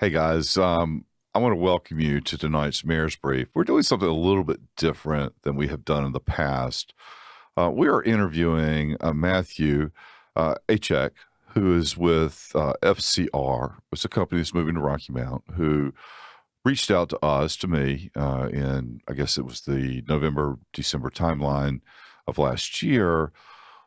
Hey guys, I want to welcome you to tonight's Mayor's Brief. We're doing something a little bit different than we have done in the past. We are interviewing Matthew Archak, who is with FCR. It's a company that's moving to Rocky Mount, who reached out to us, to me, in, I guess it was the November, December timeline of last year,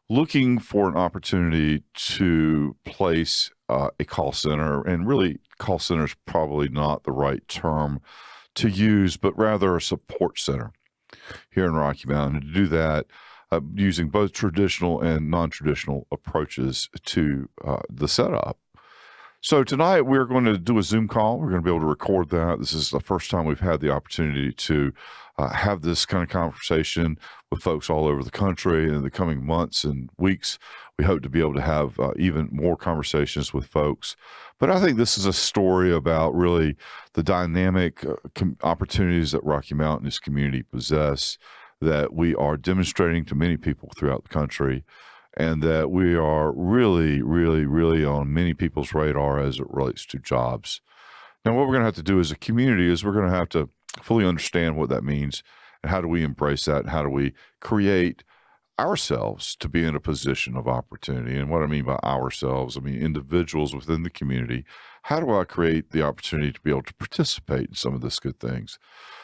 looking for an opportunity to place a call center. And really, call center is probably not the right term to use, but rather a support center here in Rocky Mountain. And to do that, using both traditional and non-traditional approaches to the setup. So tonight we're going to do a Zoom call. We're going to be able to record that. This is the first time we've had the opportunity to have this kind of conversation with folks all over the country. And in the coming months and weeks, we hope to be able to have even more conversations with folks. But I think this is a story about really the dynamic opportunities that Rocky Mount and its community possess, that we are demonstrating to many people throughout the country, and that we are really, really, really on many people's radar as it relates to jobs. Now, what we're going to have to do as a community is we're going to have to fully understand what that means, and how do we embrace that, and how do we create ourselves to be in a position of opportunity. And what I mean by ourselves, I mean individuals within the community. How do I create the opportunity to be able to participate in some of this good things?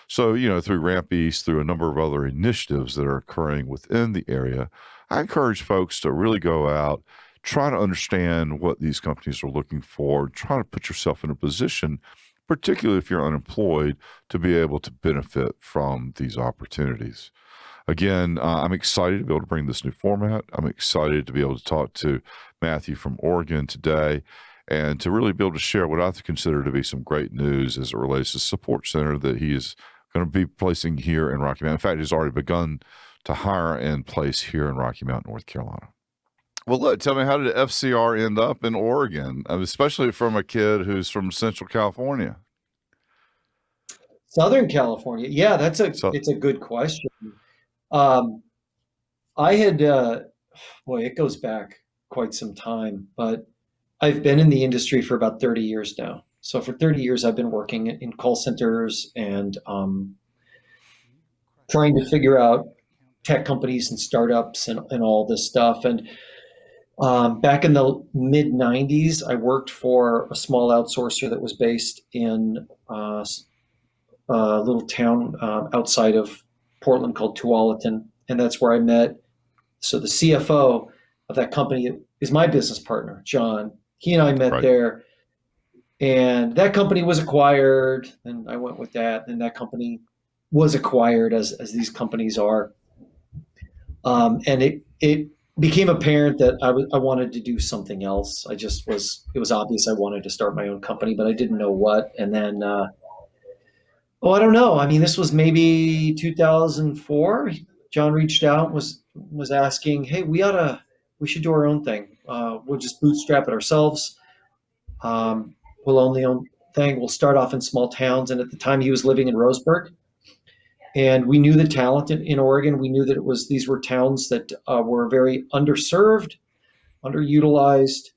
So, through Ramp East, through a number of other initiatives that are occurring within the area, I encourage folks to really go out, try to understand what these companies are looking for, try to put yourself in a position, particularly if you're unemployed, to be able to benefit from these opportunities. Again, I'm excited to be able to bring this new format. I'm excited to be able to talk to Matthew from Oregon today, and to really be able to share what I consider to be some great news as it relates to the support center that he is going to be placing here in Rocky Mount. In fact, he's already begun to hire and place here in Rocky Mount, North Carolina. Well, look, tell me, how did FCR end up in Oregon, especially from a kid who's from Central California? Southern California. Yeah, So, it's a good question. Um, I had boy, it goes back quite some time, but I've been in the industry for about 30 years now. So for 30 years, I've been working in call centers and trying to figure out tech companies and startups and all this stuff. And back in the mid 90s, I worked for a small outsourcer that was based in a little town outside of Portland called Tualatin. And that's where I met. So the CFO of that company is my business partner, John. He and I met right. there, and that company was acquired, and I went with that. And that company was acquired, as these companies are. And it became apparent that I wanted to do something else. It was obvious I wanted to start my own company, but I didn't know what. And then, I don't know. I mean, this was maybe 2004. John reached out, was asking, "Hey, we should do our own thing. We'll just bootstrap it ourselves. We'll own the own thing. We'll start off in small towns." And at the time, he was living in Roseburg, and we knew the talent in Oregon. We knew that these were towns that were very underserved, underutilized,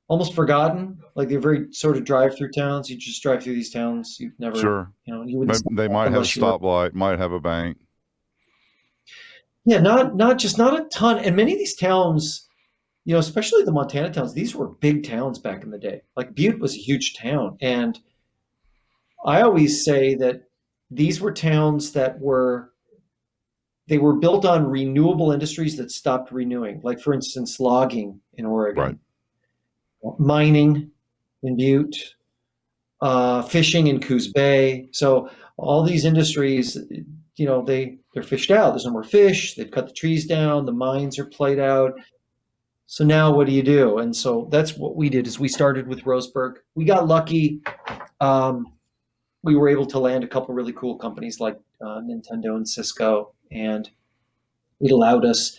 almost forgotten. Like they're very sort of drive-through towns. You just drive through these towns. You've never, Sure. you wouldn't see They them might have a unless you were. stoplight, might have a bank. Yeah, not a ton. And many of these towns, especially the Montana towns, these were big towns back in the day. Like Butte was a huge town, and I always say that these were towns they were built on renewable industries that stopped renewing. Like for instance, logging in Right. Oregon, mining in Butte, fishing in Coos Bay. So all these industries, they're fished out. There's no more fish. They've cut the trees down. The mines are played out. So now what do you do? And so that's what we did. Is we started with Roseburg. We got lucky. Um, we were able to land a couple really cool companies like Nintendo and Cisco, and it allowed us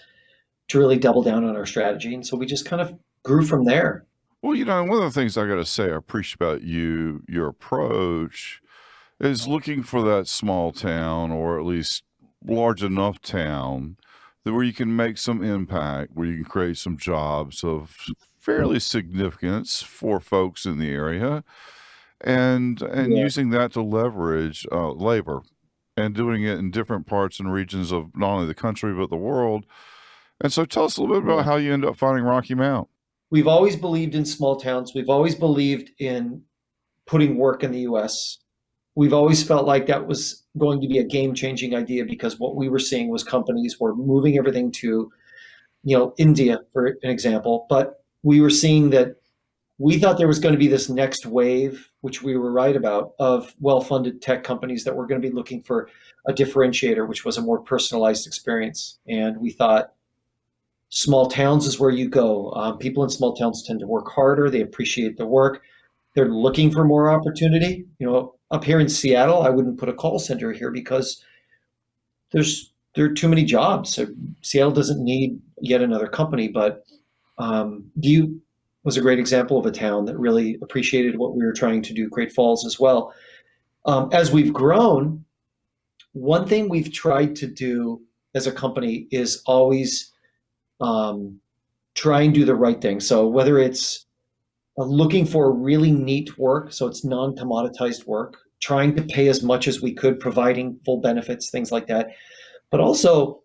to really double down on our strategy. And so we just kind of grew from there. Well, one of the things I got to say I appreciate about your approach, is looking for that small town, or at least large enough town, that where you can make some impact, where you can create some jobs of fairly significance for folks in the area, and Yeah. using that to leverage labor and doing it in different parts and regions of not only the country but the world. And so, tell us a little bit Yeah. about how you end up finding Rocky Mount. We've always believed in small towns. We've always believed in putting work in the US. We've always felt like that was going to be a game changing idea because what we were seeing was companies were moving everything to, India, for an example. But we were seeing that we thought there was going to be this next wave, which we were right about, of well funded tech companies that were going to be looking for a differentiator, which was a more personalized experience. And we thought small towns is where you go. People in small towns tend to work harder, they appreciate the work, they're looking for more opportunity. Up here in Seattle, I wouldn't put a call center here because there are too many jobs. So Seattle doesn't need yet another company, but Butte was a great example of a town that really appreciated what we were trying to do. Great Falls as well. As we've grown, one thing we've tried to do as a company is always try and do the right thing. So whether it's looking for really neat work, so it's non-commoditized work, trying to pay as much as we could, providing full benefits, things like that, but also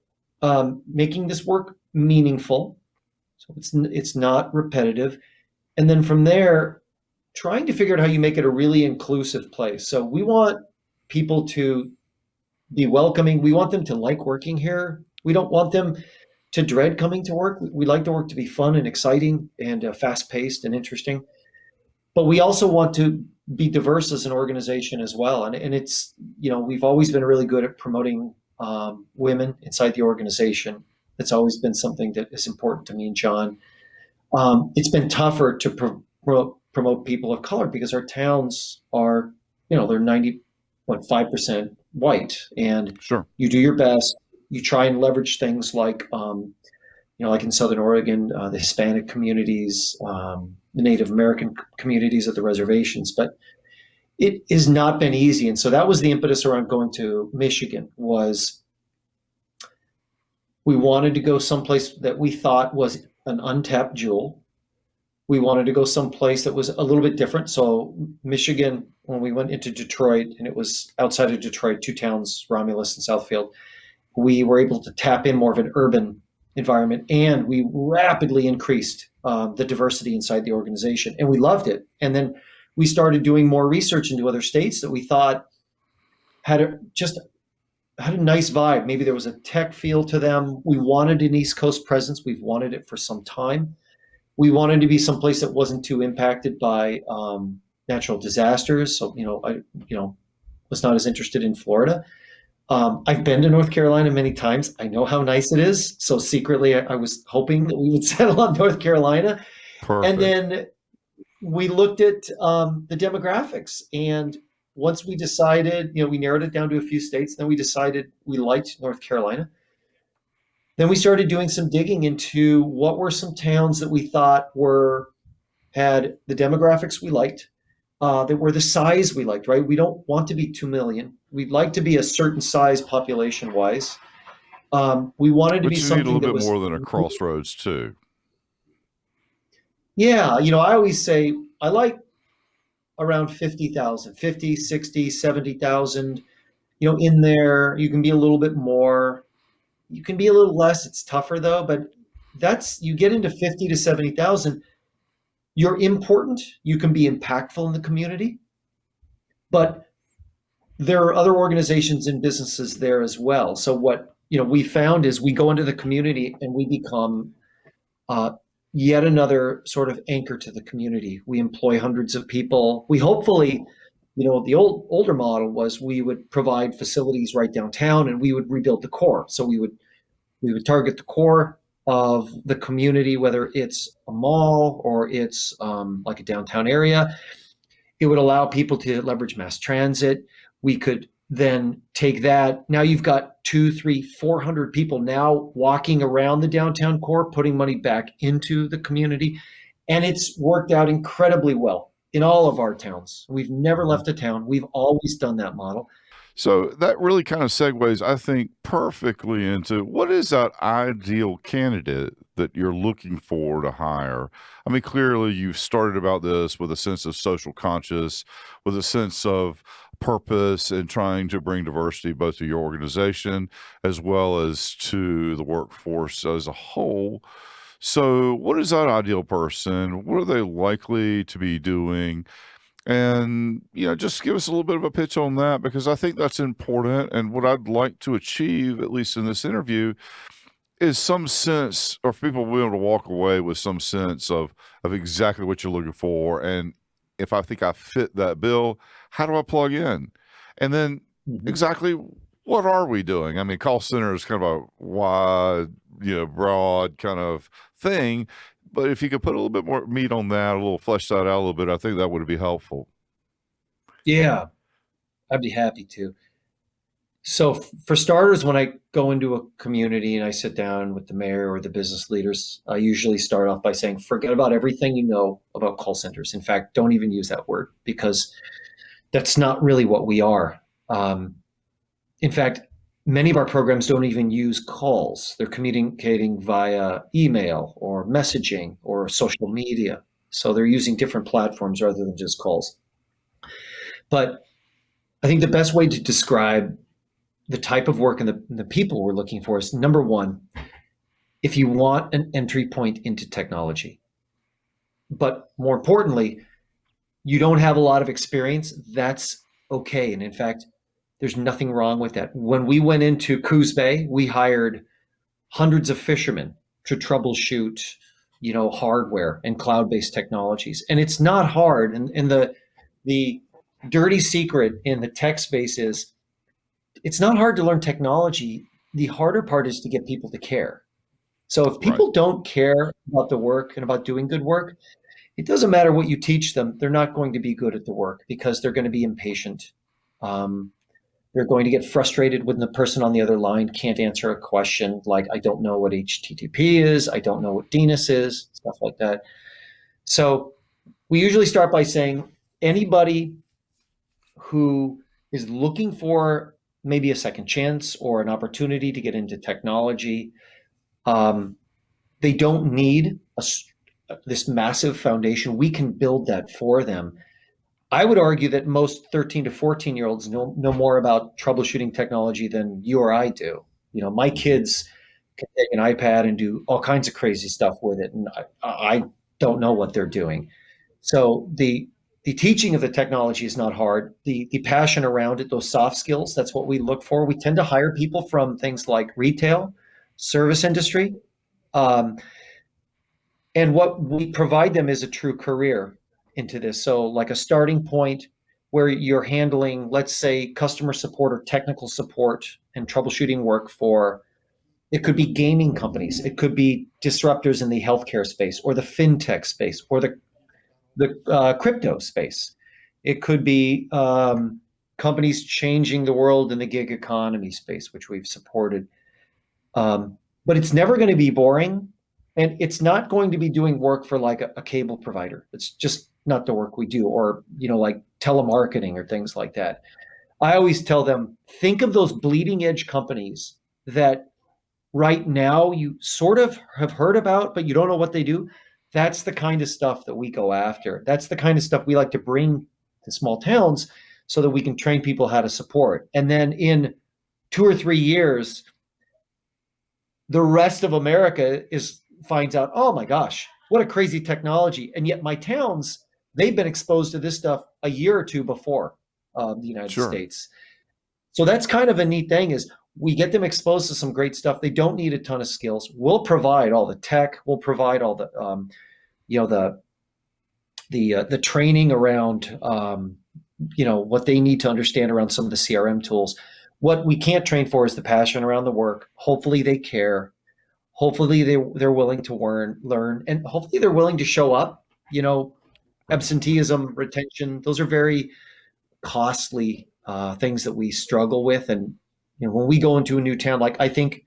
making this work meaningful, so it's not repetitive, and then from there, trying to figure out how you make it a really inclusive place. So we want people to be welcoming. We want them to like working here. We don't want them to dread coming to work. We like the work to be fun and exciting and fast paced and interesting. But we also want to be diverse as an organization as well. And it's, we've always been really good at promoting women inside the organization. It's always been something that is important to me and John. It's been tougher to promote people of color because our towns are, they're 90.5% white. And Sure. you do your best. You try and leverage things like, like in Southern Oregon, the Hispanic communities, the Native American communities at the reservations, but it has not been easy. And so that was the impetus around going to Michigan. Was we wanted to go someplace that we thought was an untapped jewel. We wanted to go someplace that was a little bit different. So Michigan, when we went into Detroit, and it was outside of Detroit, two towns, Romulus and Southfield, we were able to tap in more of an urban environment, and we rapidly increased the diversity inside the organization, and we loved it. And then we started doing more research into other states that we thought had a nice vibe. Maybe there was a tech feel to them. We wanted an East Coast presence. We've wanted it for some time. We wanted to be someplace that wasn't too impacted by natural disasters. So I was not as interested in Florida. I've been to North Carolina many times. I know how nice it is. So secretly, I was hoping that we would settle on North Carolina. Perfect. And then we looked at the demographics. And once we decided, we narrowed it down to a few states. Then we decided we liked North Carolina. Then we started doing some digging into what were some towns that we thought had the demographics we liked, that were the size we liked, right? We don't want to be 2 million. We'd like to be a certain size population-wise. We wanted to But be you need a something little that bit was more than a crossroads, too. Yeah, I always say I like around 50,000, 50, 60, 70,000. In there, you can be a little bit more. You can be a little less. It's tougher though, but you get into 50 to 70,000. You're important. You can be impactful in the community, but there are other organizations and businesses there as well. So what we found is we go into the community and we become yet another sort of anchor to the community. We employ hundreds of people. We hopefully, the older model was we would provide facilities right downtown and we would rebuild the core. So we would target the core of the community, whether it's a mall or it's like a downtown area. It would allow people to leverage mass transit. We could then take that. Now you've got 200, 300, 400 people now walking around the downtown core, putting money back into the community. And it's worked out incredibly well in all of our towns. We've never left a town. We've always done that model. So that really kind of segues, I think, perfectly into what is that ideal candidate that you're looking for to hire? I mean, clearly you've started about this with a sense of social conscious, with a sense of purpose and trying to bring diversity both to your organization as well as to the workforce as a whole. So, what is that ideal person? What are they likely to be doing? And, just give us a little bit of a pitch on that because I think that's important. And what I'd like to achieve, at least in this interview, is some sense, or for people to be able to walk away with some sense of exactly what you're looking for. And if I think I fit that bill, how do I plug in? And then Mhm. exactly what are we doing? I mean, call center is kind of a wide, broad kind of thing. But if you could put a little bit more meat on that, a little flesh that out a little bit, I think that would be helpful. Yeah, I'd be happy to. So, for starters, when I go into a community and I sit down with the mayor or the business leaders, I usually start off by saying, forget about everything you know about call centers. In fact, don't even use that word because that's not really what we are. Um, in fact, many of our programs don't even use calls. They're communicating via email or messaging or social media. So they're using different platforms rather than just calls. But I think the best way to describe the type of work and the people we're looking for is number one, if you want an entry point into technology, but more importantly, you don't have a lot of experience, that's okay. And in fact, there's nothing wrong with that. When we went into Coos Bay, we hired hundreds of fishermen to troubleshoot, hardware and cloud-based technologies. And it's not hard. And the dirty secret in the tech space is it's not hard to learn technology. The harder part is to get people to care. So if Right. people don't care about the work and about doing good work, it doesn't matter what you teach them. They're not going to be good at the work because they're going to be impatient. Um, they're going to get frustrated when the person on the other line can't answer a question like, I don't know what HTTP is. I don't know what DNS is, stuff like that. So we usually start by saying anybody who is looking for maybe a second chance or an opportunity to get into technology, um, they don't need this massive foundation. We can build that for them. I would argue that most 13 to 14-year-olds know more about troubleshooting technology than you or I do. My kids can take an iPad and do all kinds of crazy stuff with it, and I don't know what they're doing. So the teaching of the technology is not hard. The passion around it, those soft skills, that's what we look for. We tend to hire people from things like retail, service industry, um, and what we provide them is a true career into this. So, like a starting point where you're handling, let's say, customer support or technical support and troubleshooting work for it could be gaming companies, it could be disruptors in the healthcare space or the fintech space or the crypto space. It could be companies changing the world in the gig economy space, which we've supported. But it's never going to be boring, and it's not going to be doing work for like a cable provider. It's just not the work we do, or like telemarketing or things like that. I always tell them, think of those bleeding edge companies that right now you sort of have heard about, but you don't know what they do. That's the kind of stuff that we go after. That's the kind of stuff we like to bring to small towns so that we can train people how to support. And then in 2 or 3 years, the rest of America finds out, oh my gosh, what a crazy technology. And yet my towns, they've been exposed to this stuff a year or two before the United Sure. States. So that's kind of a neat thing is we get them exposed to some great stuff. They don't need a ton of skills. We'll provide all the tech. We'll provide all the, you know, the training around, what they need to understand around some of the CRM tools. What we can't train for is the passion around the work. Hopefully they care. Hopefully they're willing to learn, and hopefully they're willing to show up. Right. Absenteeism, retention, those are very costly things that we struggle with. And when we go into a new town, like I think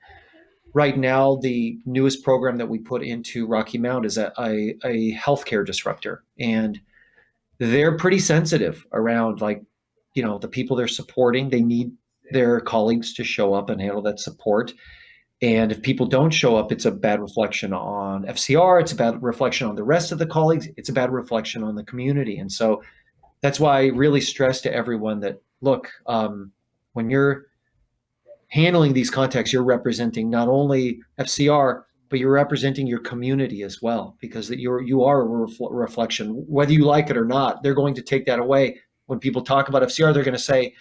right now the newest program that we put into Rocky Mount is a healthcare disruptor, and they're pretty sensitive around like the people they're supporting. They need their colleagues to show up and handle that support. And if people don't show up, it's a bad reflection on FCR. It's a bad reflection on the rest of the colleagues. It's a bad reflection on the community. And so that's why I really stress to everyone that, look, when you're handling these contacts, you're representing not only FCR, but you're representing your community as well, because that you are a reflection, whether you like it or not. They're going to take that away. When people talk about FCR, they're going to say,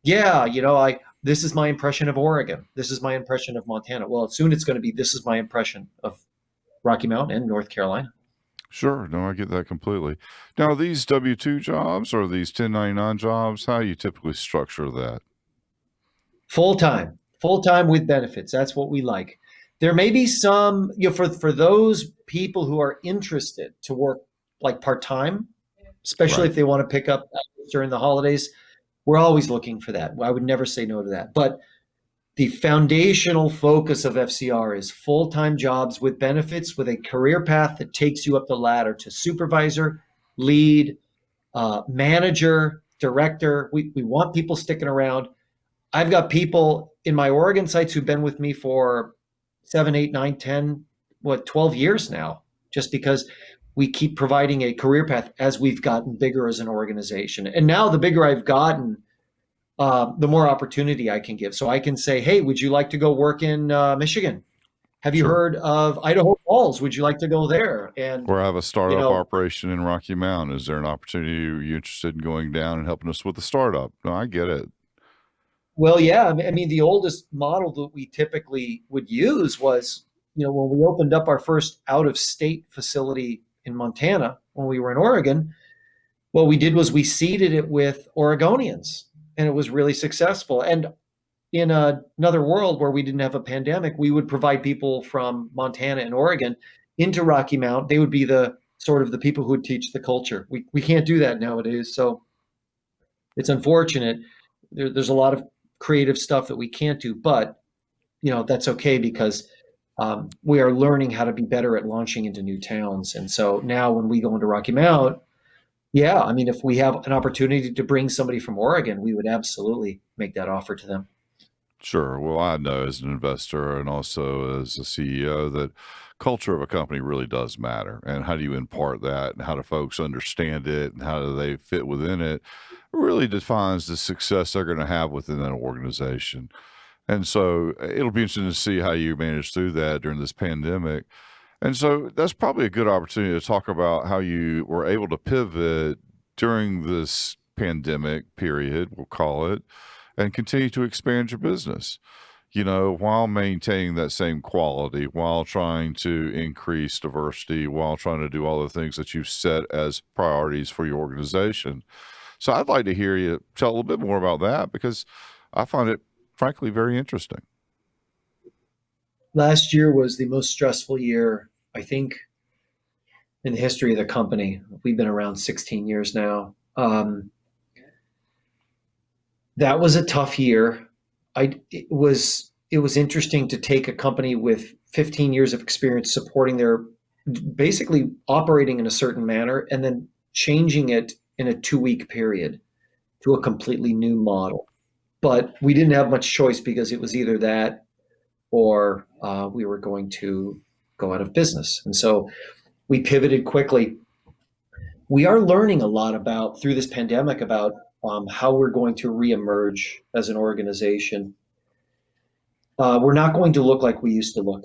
yeah, this is my impression of Oregon. This is my impression of Montana. Well, soon it's going to be, this is my impression of Rocky Mountain and North Carolina. Sure. No, I get that completely. Now, these W-2 jobs or these 1099 jobs, how you typically structure that? Full-time with benefits. That's what we like. There may be some, for those people who are interested to work like part-time, especially Right. if they want to pick up during the holidays. We're always looking for that. I would never say no to that. But the foundational focus of FCR is full-time jobs with benefits, with a career path that takes you up the ladder to supervisor, lead, manager, director. We want people sticking around. I've got people in my Oregon sites who've been with me for 7, 8, 9, 10, 12 years now, just because we keep providing a career path as we've gotten bigger as an organization. And now the bigger I've gotten, the more opportunity I can give. So I can say, hey, would you like to go work in Michigan? Have you Sure. heard of Idaho Falls? Would you like to go there? And, Or have a you startup know, operation in Rocky Mount. Is there an opportunity? Are you interested in going down and helping us with the startup? No, I get it. well, yeah, I mean, the oldest model that we typically would use was, when we opened up our first out of state facility in Montana, when we were in Oregon, what we did was we seeded it with Oregonians, and it was really successful. And in another world where we didn't have a pandemic, we would provide people from Montana and Oregon into Rocky Mount. They would be the sort of the people who would teach the culture. We can't do that nowadays. So it's unfortunate. There's a lot of creative stuff that we can't do, but that's okay, because we are learning how to be better at launching into new towns. And so now when we go into Rocky Mount, yeah, I mean, if we have an opportunity to bring somebody from Oregon, we would absolutely make that offer to them. Sure. Well, I know as an investor and also as a CEO that culture of a company really does matter. And how do you impart that and how do folks understand it and how do they fit within it really defines the success they're going to have within that organization. And so it'll be interesting to see how you manage through that during this pandemic. And so that's probably a good opportunity to talk about how you were able to pivot during this pandemic period, we'll call it, and continue to expand your business, while maintaining that same quality, while trying to increase diversity, while trying to do all the things that you've set as priorities for your organization. So I'd like to hear you tell a little bit more about that because I find it frankly very interesting. Last year was the most stressful year, I think, in the history of the company. We've been around 16 years now. That was a tough year. It was interesting to take a company with 15 years of experience supporting their basically operating in a certain manner and then changing it in a 2-week period to a completely new model. But we didn't have much choice because it was either that or we were going to go out of business. And so we pivoted quickly. We are learning a lot through this pandemic about how we're going to reemerge as an organization. We're not going to look like we used to look.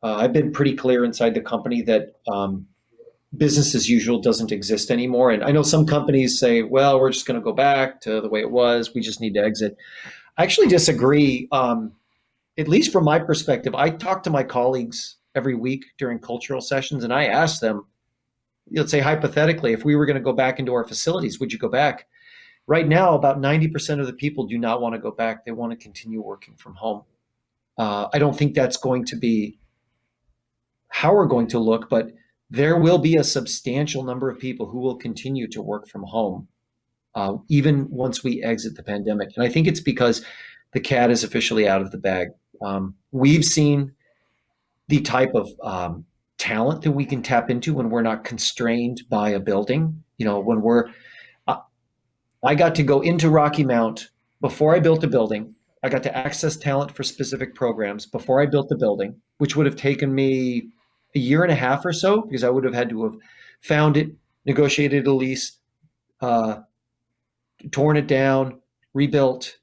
I've been pretty clear inside the company that business as usual doesn't exist anymore. And I know some companies say, well, we're just going to go back to the way it was. We just need to exit. I actually disagree. At least from my perspective, I talk to my colleagues every week during cultural sessions, and I ask them, let's say hypothetically, if we were going to go back into our facilities, would you go back? Right now, about 90% of the people do not want to go back. They want to continue working from home. I don't think that's going to be how we're going to look, but there will be a substantial number of people who will continue to work from home, even once we exit the pandemic. And I think it's because the cat is officially out of the bag. We've seen the type of talent that we can tap into when we're not constrained by a building. I got to go into Rocky Mount before I built a building I got to access talent for specific programs before I built the building, which would have taken me a year and a half or so because I would have had to have found it, negotiated a lease, uh, torn it down, rebuilt,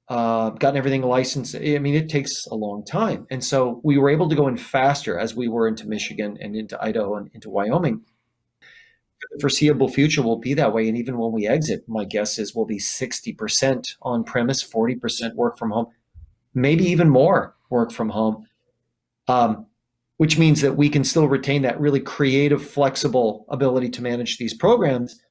gotten everything licensed. I mean, it takes a long time. And so we were able to go in faster as we were into Michigan and into Idaho and into Wyoming. The foreseeable future will be that way. And even when we exit, my guess is we'll be 60% on premise, 40% work from home, maybe even more work from home, which means that we can still retain that really creative, flexible ability to manage these programs,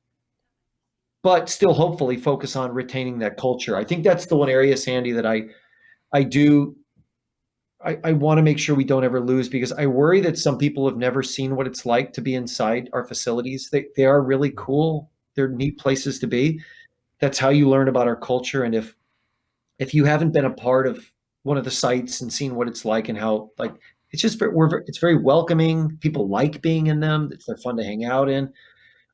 but still hopefully focus on retaining that culture. I think that's the one area, Sandy, that I do. I want to make sure we don't ever lose because I worry that some people have never seen what it's like to be inside our facilities. They are really cool. They're neat places to be. That's how you learn about our culture. And if you haven't been a part of one of the sites and seen what it's like and how like it's just it's very welcoming. People like being in them. They're fun to hang out in.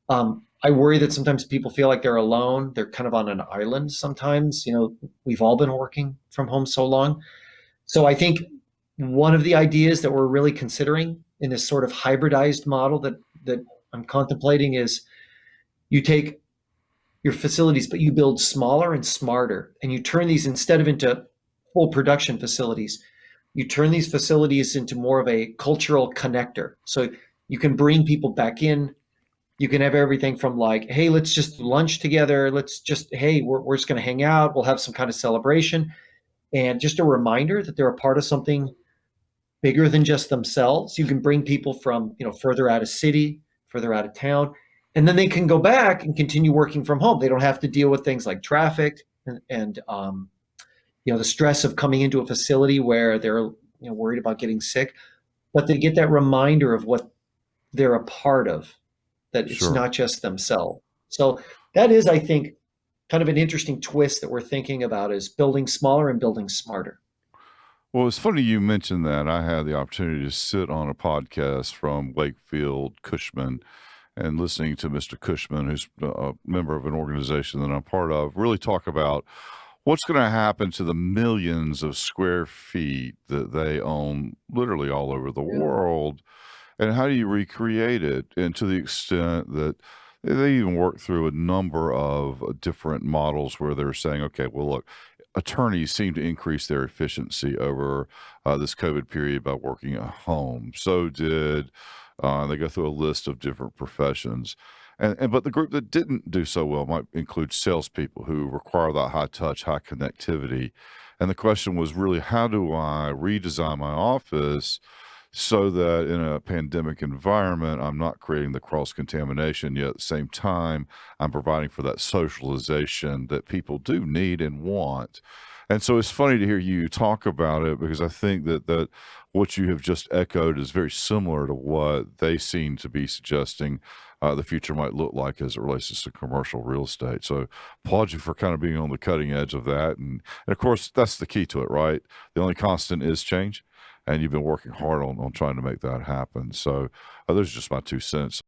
I worry that sometimes people feel like they're alone. They're kind of on an island sometimes. You know, we've all been working from home so long. So I think one of the ideas that we're really considering in this sort of hybridized model that I'm contemplating is you take your facilities, but you build smaller and smarter, and you turn these instead of into full production facilities, you turn these facilities into more of a cultural connector. So you can bring people back in. You can have everything from like, hey, let's just lunch together. Let's just, hey, we're just going to hang out. We'll have some kind of celebration. And just a reminder that they're a part of something bigger than just themselves. You can bring people from, further out of city, further out of town, and then they can go back and continue working from home. They don't have to deal with things like traffic and the stress of coming into a facility where they're, worried about getting sick, but they get that reminder of what they're a part of, that it's Sure. not just themselves. So that is, I think, kind of an interesting twist that we're thinking about is building smaller and building smarter. Well, it's funny you mentioned that. I had the opportunity to sit on a podcast from Wakefield Cushman and listening to Mr. Cushman, who's a member of an organization that I'm part of, really talk about what's going to happen to the millions of square feet that they own literally all over the Yeah. world, and how do you recreate it? And to the extent that they even work through a number of different models where they're saying, okay, well, look, attorneys seem to increase their efficiency over this COVID period by working at home. So did they go through a list of different professions. And but the group that didn't do so well might include salespeople who require that high touch, high connectivity. And the question was really, how do I redesign my office so that in a pandemic environment, I'm not creating the cross contamination, yet at the same time, I'm providing for that socialization that people do need and want. And so it's funny to hear you talk about it because I think that what you have just echoed is very similar to what they seem to be suggesting the future might look like as it relates to commercial real estate. So applaud you for kind of being on the cutting edge of that. And of course, that's the key to it, right? The only constant is change. And you've been working hard on trying to make that happen. So those are just my 2 cents.